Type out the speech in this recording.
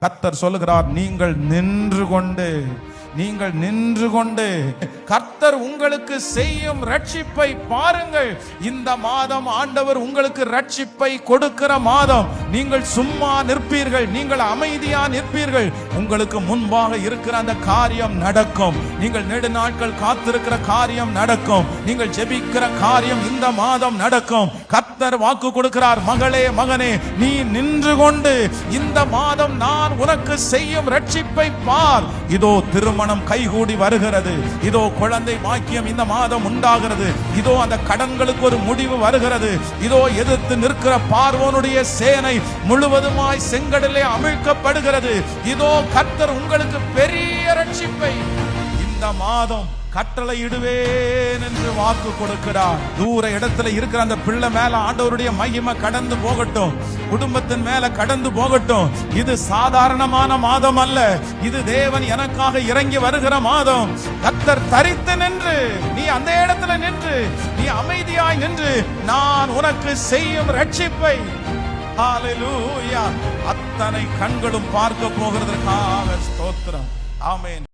கர்த்தர் சொல்லுகிறார், நீங்கள் நின்று கொண்டு கர்த்தர் உங்களுக்கு செய்யும் ரட்சிப்பை பாருங்கள். இந்த மாதம் ஆண்டவர் உங்களுக்கு ரட்சிப்பை கொடுக்கிற மாதம். நீங்கள் சும்மா நிற்பீர்கள், நீங்கள் அமைதியா நிற்பீர்கள். உங்களுக்கு முன்பாக இருக்கிற அந்த காரியம் நடக்கும். நீங்கள் நெடுநாட்கள் காத்திருக்கிற காரியம் நடக்கும். நீங்கள் ஜெபிக்கிற காரியம் இந்த மாதம் நடக்கும். கர்த்தர் வாக்கு கொடுக்கிறார், மகளே மகனே, நீ நின்று கொண்டு இந்த மாதம் நான் உனக்கு செய்யும் ரட்சிப்பை பார். இதோ திருமணம் கைகூடி வருகிறது. இதோ குழந்தை பாக்கியம் இந்த மாதம் உண்டாகிறது. இதோ அந்த கடன்களுக்கு ஒரு முடிவு வருகிறது. இதோ எதிர்த்து நிற்கிற பார்வோனுடைய சேனை முழுவதுமாய் செங்கடலே அமிழ்க்கப்படுகிறது. இதோ கர்த்தர் உங்களுக்கு பெரிய ரட்சிப்பை இந்த மாதம் கட்டளையிடுவேன் என்று வாக்கு கொடுக்கிறார். தூர இடத்துல இருக்கிற அந்த பிள்ளை மேல ஆண்டவருடைய மகிமை கடந்து போகட்டும், குடும்பத்தின் மேல கடந்து போகட்டும். இது சாதாரணமான மாதம் அல்ல, இது தேவன் எனக்காக இறங்கி வருகிற மாதம். கர்த்தர் தரித்து நின்று, நீ அந்த இடத்துல நின்று, நீ அமைதியாய் நின்று, நான் உனக்கு செய்யும் ரட்சிப்பை ஹல்லேலூயா அத்தனை கண்களும் பார்க்க போகிறதற்காக ஸ்தோத்திரம். ஆமென்.